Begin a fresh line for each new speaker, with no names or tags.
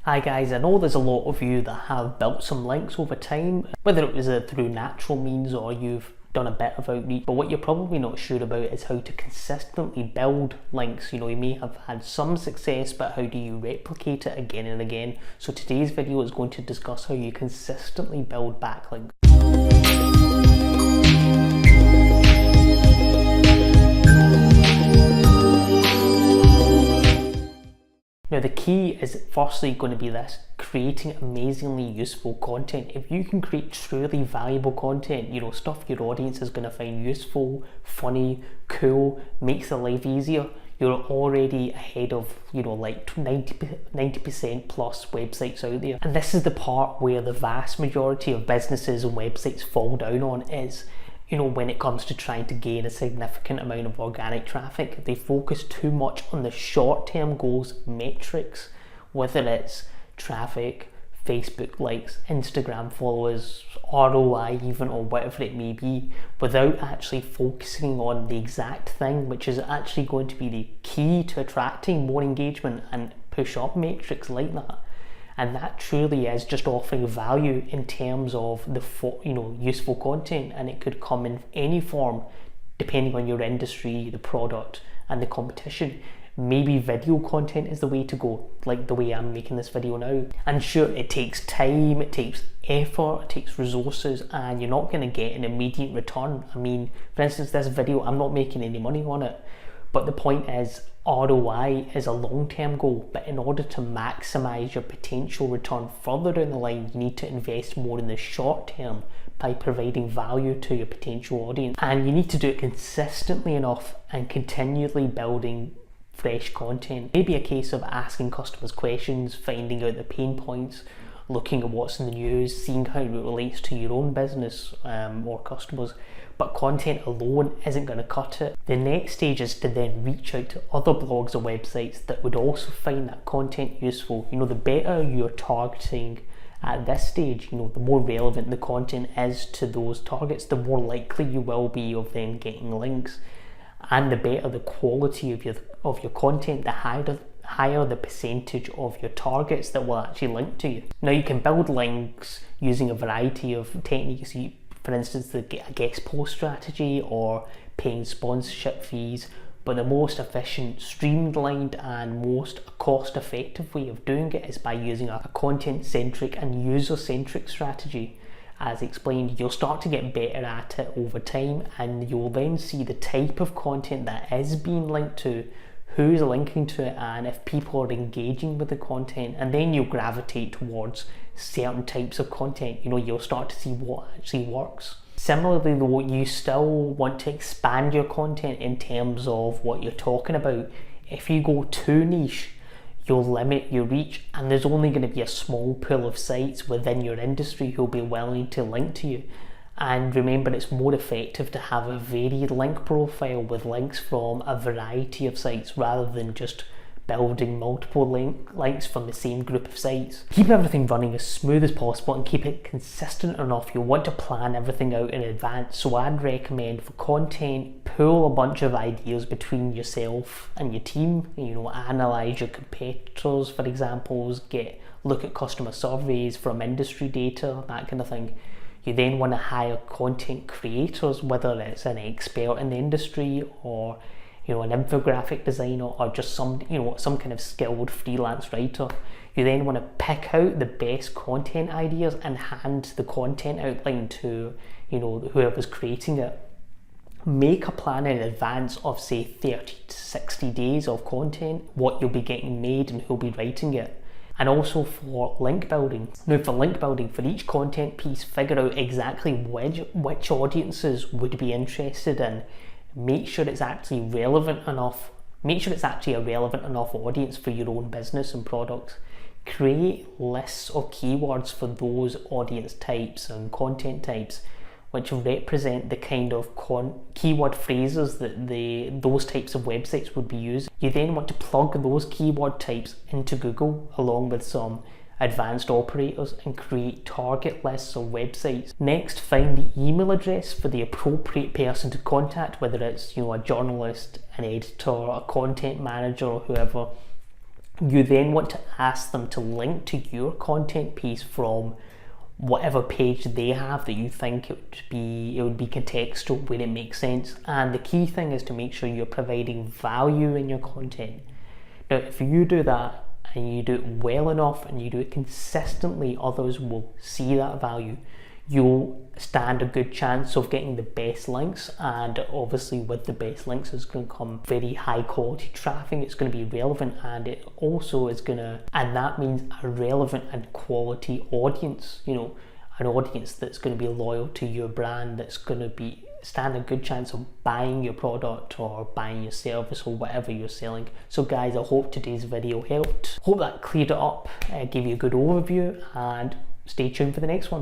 Hi guys, I know there's a lot of you that have built some links over time, whether it was through natural means or you've done a bit of outreach, but what you're probably not sure about is how to consistently build links. You may have had some success, but how do you replicate it again and again? So today's video is going to discuss how you consistently build backlinks. Now the key is firstly going to be this: creating amazingly useful content. If you can create truly valuable content, stuff your audience is going to find useful, funny, cool, makes their life easier, you're already ahead of like 90% plus websites out there. And this is the part where the vast majority of businesses and websites fall down on, is when it comes to trying to gain a significant amount of organic traffic. They focus too much on the short-term goals, metrics, whether it's traffic, Facebook likes, Instagram followers, ROI even, or whatever it may be, without actually focusing on the exact thing which is actually going to be the key to attracting more engagement and push up metrics like that. And that truly is just offering value in terms of the useful content, and it could come in any form depending on your industry, the product, and the competition. Maybe video content is the way to go, like the way I'm making this video now. And sure, it takes time, it takes effort, it takes resources, and you're not going to get an immediate return. I mean, for instance, this video, I'm not making any money on it, but the point is, ROI is a long-term goal, but in order to maximize your potential return further down the line, you need to invest more in the short term by providing value to your potential audience. And you need to do it consistently enough and continually building fresh content. Maybe a case of asking customers questions, finding out the pain points, looking at what's in the news, seeing how it relates to your own business or customers. But content alone isn't going to cut it. The next stage is to then reach out to other blogs or websites that would also find that content useful. The better you're targeting at this stage, the more relevant the content is to those targets, the more likely you will be of them getting links. And the better the quality of your content, the higher the percentage of your targets that will actually link to you. Now you can build links using a variety of techniques. For instance, the guest post strategy or paying sponsorship fees, but the most efficient, streamlined and most cost-effective way of doing it is by using a content-centric and user-centric strategy. As explained, you'll start to get better at it over time, and you'll then see the type of content that is being linked to, who's linking to it, and if people are engaging with the content, and then you'll gravitate towards certain types of content. You'll start to see what actually works. Similarly though, you still want to expand your content in terms of what you're talking about. If you go too niche, you'll limit your reach, and there's only going to be a small pool of sites within your industry who'll be willing to link to you. And remember, it's more effective to have a varied link profile with links from a variety of sites rather than just building multiple links from the same group of sites. Keep everything running as smooth as possible and keep it consistent enough. You'll want to plan everything out in advance. So I'd recommend for content, pull a bunch of ideas between yourself and your team. Analyze your competitors, for examples, look at customer surveys from industry data, that kind of thing. You then want to hire content creators, whether it's an expert in the industry or an infographic designer or just some kind of skilled freelance writer. You then want to pick out the best content ideas and hand the content outline to whoever's creating it. Make a plan in advance of say 30 to 60 days of content, what you'll be getting made and who'll be writing it. And also for link building. Now for link building, for each content piece, figure out exactly which audiences would be interested in. Make sure it's actually relevant enough. Make sure it's actually a relevant enough audience for your own business and products. Create lists of keywords for those audience types and content types, which represent the kind of keyword phrases that those types of websites would be using. You then want to plug those keyword types into Google along with some advanced operators and create target lists of websites. Next, find the email address for the appropriate person to contact, whether it's a journalist, an editor, a content manager, or whoever. You then want to ask them to link to your content piece from whatever page they have that you think it would be contextual, where it makes sense. And the key thing is to make sure you're providing value in your content. Now, if you do that and you do it well enough and you do it consistently, others will see that value. You'll stand a good chance of getting the best links, and obviously with the best links is going to come very high quality traffic. It's going to be relevant, and it also is going to, and that means a relevant and quality audience, you know, an audience that's going to be loyal to your brand, that's going to be stand a good chance of buying your product or buying your service or whatever you're selling. So guys, I hope today's video helped. Hope that cleared it up, gave you a good overview, and stay tuned for the next one.